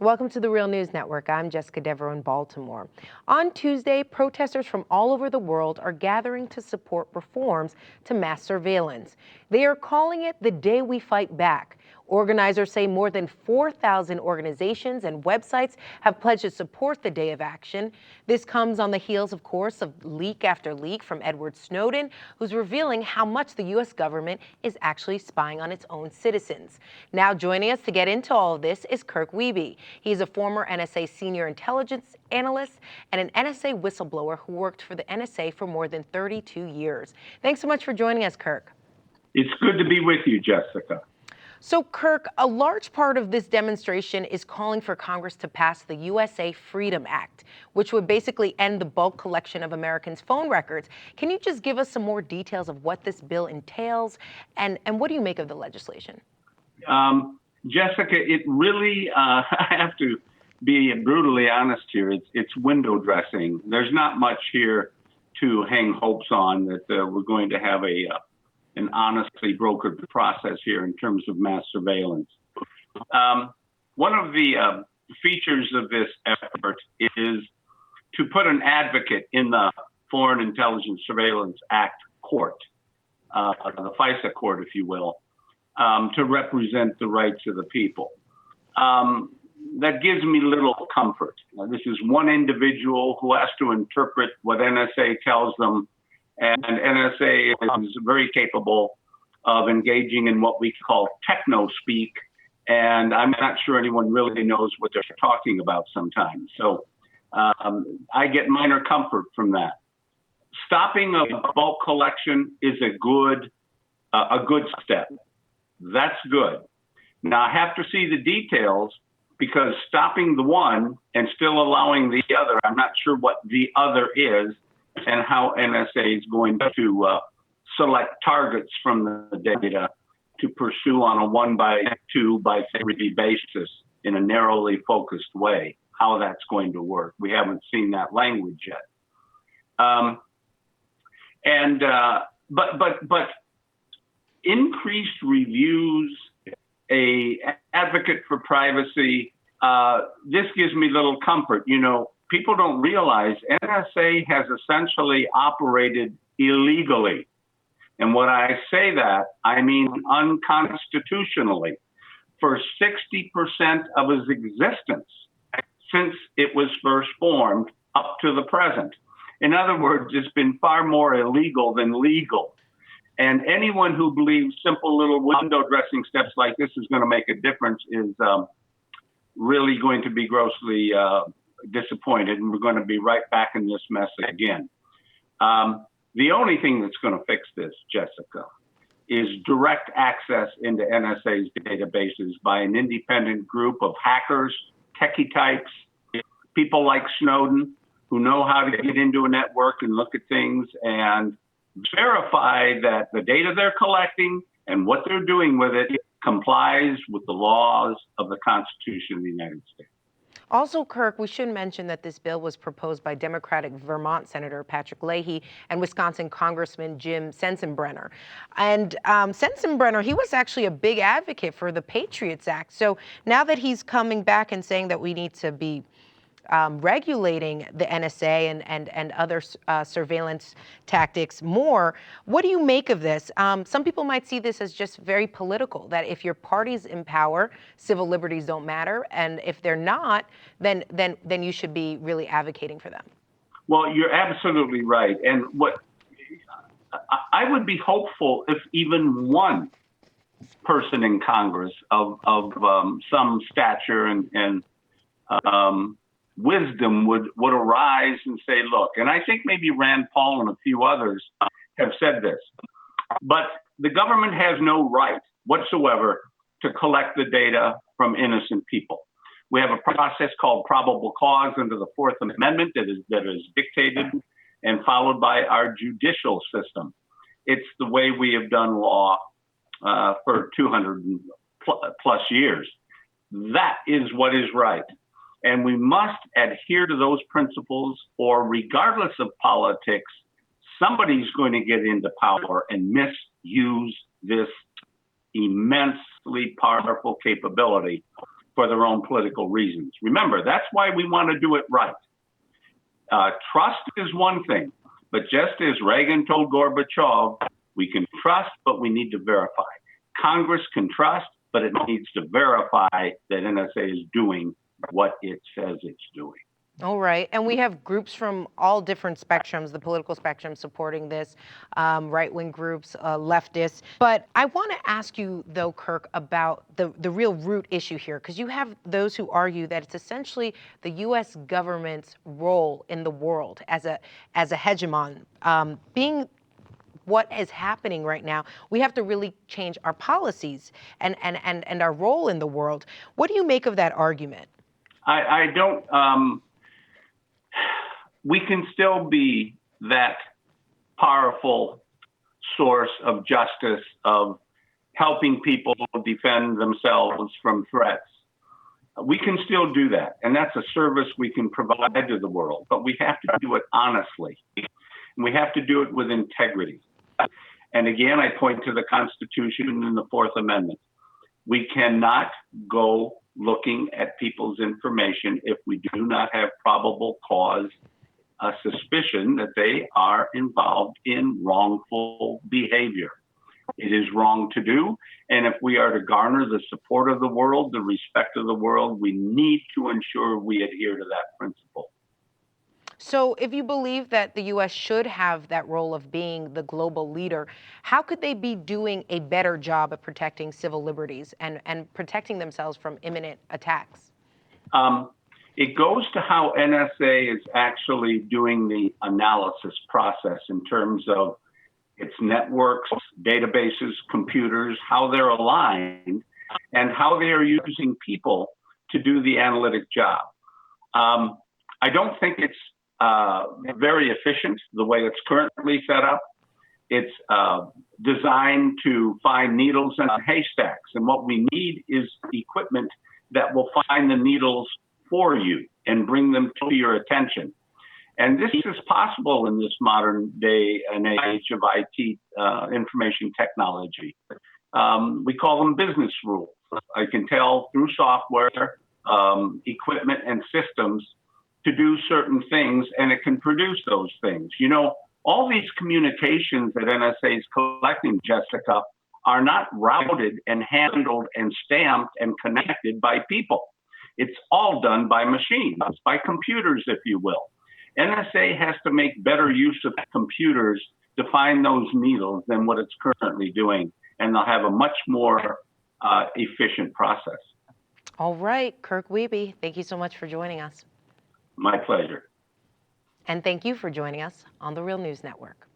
Welcome to the Real News Network. I'm Jessica Devereaux in Baltimore. On Tuesday, protesters from all over the world are gathering to support reforms to mass surveillance. They are calling it the Day We Fight Back. Organizers say more than 4,000 organizations and websites have pledged to support the day of action. This comes on the heels, of course, of leak after leak from Edward Snowden, who's revealing how much the U.S. government is actually spying on its own citizens. Now joining us to get into all of this is Kirk Wiebe. He's a former NSA senior intelligence analyst and an NSA whistleblower who worked for the NSA for more than 32 years. Thanks so much for joining us, Kirk. It's good to be with you, Jessica. So, Kirk, a large part of this demonstration is calling for Congress to pass the USA Freedom Act, which would basically end the bulk collection of Americans' phone records. Can you just give us some more details of what this bill entails, and what do you make of the legislation? Jessica, it really, I have to be brutally honest here, it's window dressing. There's not much here to hang hopes on that we're going to have an honestly brokered process here in terms of mass surveillance. One of the features of this effort is to put an advocate in the Foreign Intelligence Surveillance Act court, the FISA court, if you will, to represent the rights of the people. That gives me little comfort. This is one individual who has to interpret what NSA tells them, and NSA is very capable of engaging in what we call techno speak, and I'm not sure anyone really knows what they're talking about sometimes. So I get minor comfort from that. Stopping a bulk collection is a good step. That's good. Now I have to see the details, because stopping the one and still allowing the other, I'm not sure what the other is and how NSA is going to select targets from the data to pursue on a 1 by 2 by 3 basis in a narrowly focused way, how that's going to work. We haven't seen that language yet. But increased reviews, a advocate for privacy, this gives me little comfort. You know, people don't realize NSA has essentially operated illegally. And when I say that, I mean unconstitutionally for 60% of its existence since it was first formed up to the present. In other words, it's been far more illegal than legal. And anyone who believes simple little window dressing steps like this is going to make a difference is really going to be grossly disappointed, and we're going to be right back in this mess again. The only thing that's going to fix this, Jessica, is direct access into NSA's databases by an independent group of hackers, techie types, people like Snowden, who know how to get into a network and look at things and verify that the data they're collecting and what they're doing with it complies with the laws of the Constitution of the United States. Also, Kirk, we should mention that this bill was proposed by Democratic Vermont Senator Patrick Leahy and Wisconsin Congressman Jim Sensenbrenner. And Sensenbrenner, he was actually a big advocate for the Patriots Act. So now that he's coming back and saying that we need to be regulating the NSA and other surveillance tactics more, what do you make of this? Some people might see this as just very political, that if your party's in power, civil liberties don't matter, and if they're not, then you should be really advocating for them. Well, you're absolutely right. And what I would be hopeful if even one person in Congress of some stature and wisdom would arise and say, look, and I think maybe Rand Paul and a few others have said this, but the government has no right whatsoever to collect the data from innocent people. We have a process called probable cause under the Fourth Amendment that is dictated and followed by our judicial system. It's the way we have done law for 200 plus years. That is what is right. And we must adhere to those principles, or regardless of politics, somebody's going to get into power and misuse this immensely powerful capability for their own political reasons. Remember, that's why we want to do it right. Trust is one thing, but just as Reagan told Gorbachev, we can trust, but we need to verify. Congress can trust, but it needs to verify that NSA is doing what it says it's doing. All right, and we have groups from all different spectrums, the political spectrum supporting this, right-wing groups, leftists. But I want to ask you, though, Kirk, about the real root issue here, because you have those who argue that it's essentially the U.S. government's role in the world as a hegemon, being what is happening right now. We have to really change our policies and our role in the world. What do you make of that argument? I don't. We can still be that powerful source of justice, of helping people defend themselves from threats. We can still do that, and that's a service we can provide to the world, but we have to do it honestly, and we have to do it with integrity. And again, I point to the Constitution and the Fourth Amendment. We cannot go looking at people's information if we do not have probable cause, a suspicion that they are involved in wrongful behavior. It is wrong to do. And if we are to garner the support of the world, the respect of the world, we need to ensure we adhere to that principle. So if you believe that the U.S. should have that role of being the global leader, how could they be doing a better job of protecting civil liberties and protecting themselves from imminent attacks? It goes to how NSA is actually doing the analysis process in terms of its networks, databases, computers, how they're aligned, and how they are using people to do the analytic job. I don't think it's very efficient the way it's currently set up. It's designed to find needles in haystacks, and what we need is equipment that will find the needles for you and bring them to your attention. And this is possible in this modern day and age of IT information technology. We call them business rules. I can tell through software, equipment, and systems to do certain things, and it can produce those things. You know, all these communications that NSA is collecting, Jessica, are not routed and handled and stamped and connected by people. It's all done by machines, by computers, if you will. NSA has to make better use of computers to find those needles than what it's currently doing, and they'll have a much more efficient process. All right, Kirk Wiebe, thank you so much for joining us. My pleasure. And thank you for joining us on the Real News Network.